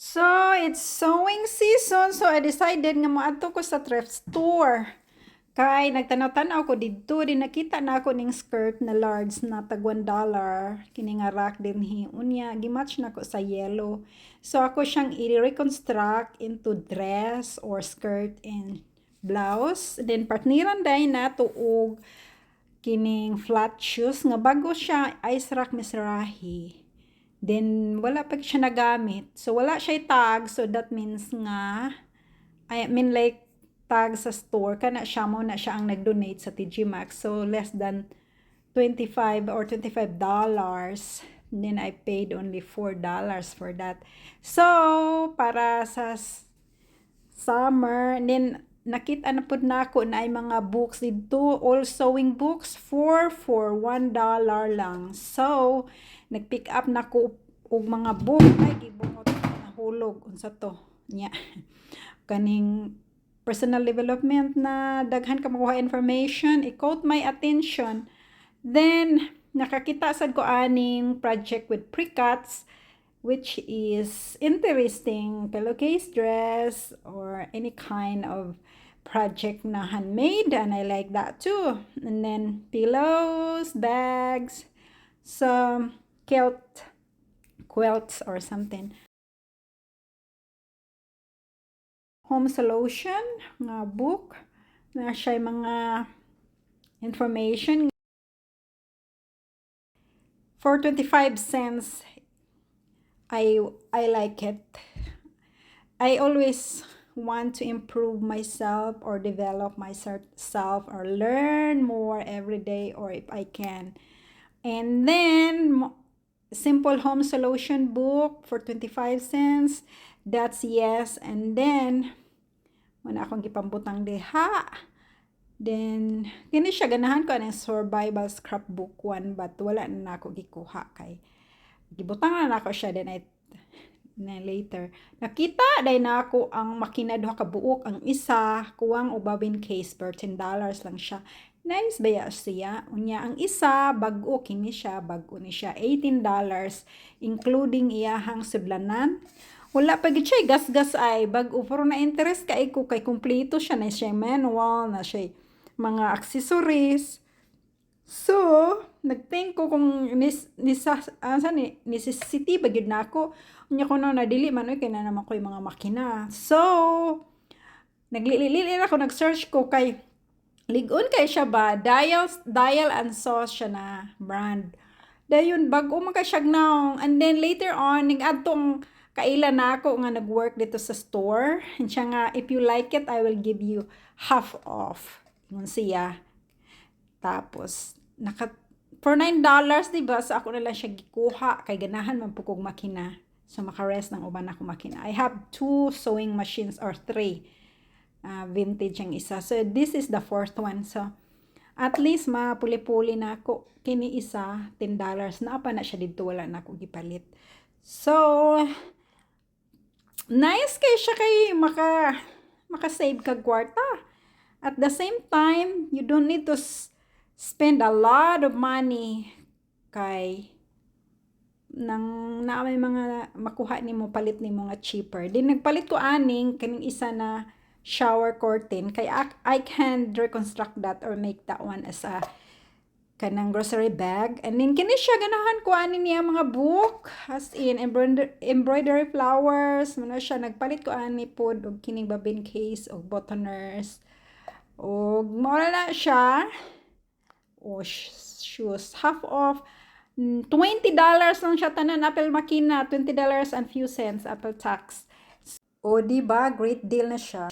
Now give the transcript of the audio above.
So, it's sewing season. So, I decided nga moadto ko sa thrift store. Kay nagtanaw-tanaw ko dito, din nakita na ako ning skirt na large na tag $1. Kini nga rack din hi. Unya, gimatch na ko sa yellow. So, ako siyang i-reconstruct into dress or skirt and blouse. Then, partneran dahil na tuog kining flat shoes nga bago siya ice rack misrahi. Then, wala pa siya nagamit. So, wala siya tag. So, that means nga, I mean like, tag sa store, kana siya mo na siya ang nag-donate sa TG Maxx. So, less than $25 or $25. Then, I paid only $4 for that. So, para sa summer, then, nakita na po na ako na ay mga books dito, all sewing books for $1 lang. So, nag-pick up na ko og mga book ay gibungot na hulog unsa to nya kaning personal development na daghan ka makuha information, i-caught my attention. Then nakakita sad ko aning project with pre-cuts, which is interesting, pillowcase dress or any kind of project na handmade, and I like that too. And then pillows, bags, some quilts or something. Home solution nga book na siya mga information for 25 cents. I like it. I always want to improve myself or develop myself or learn more every day, or if I can. And then simple home solution book for 25 cents. That's yes. And then wala akong gipambutang diha. Then kini siya ganahan ko ang survival scrapbook 1, but wala na ako gikuha kay gibutang na ako siya. Then later nakita day na ako ang makina duha ka buok. Ang isa kuwang ubabin case per $10 lang siya. Nice ba siya? Unya, ang isa, bago kini siya, bago ni siya, $18, including iyahang sudlanan. Wala pa gid siya, gas-gas ay, bago, pero na-interest kay ko, kay kumpleto siya, na siya manual, na siya mga accessories. So, nag-think ko kung necessity ba gid na ako. Unya ko na nadili man, kaya na naman ko yung mga makina. So, naglilili ako, nag-search ko kay ligon kay siya ba, dial and sauce siya na brand. Dayon bago man kay siya naong. And then later on ning adtong kaila na ako nga nag-work dito sa store. And siya nga, if you like it, I will give you half off. Ngun siya. Tapos for $9, diba? So ako na lang siya gikuha kay ganahan man po kong makina. So makarest ng uban ako makina. I have 2 sewing machines or 3. Vintage ang isa. So, this is the 4th one. So, at least mapuli-puli na ako. Kini isa, $10. Naapa na siya dito. Wala na ako gipalit. So, nice kay siya kay maka-save kag kwarta. At the same time, you don't need to spend a lot of money kay nang na may mga makuha ni mo, palit ni mo nga cheaper. Din nagpalit ko aning kaning isa na shower curtain kay I can reconstruct that or make that one as a kanang grocery bag. And then kini siya ganahan ko ani niya mga book, as in embroidery flowers muna siya. Nagpalit ko ani pod og kining babin case og buttoners og mura na siya. O shoes half off, $20 lang siya tanan. Apple makina $20 and few cents Apple tax. O diba, great deal na siya.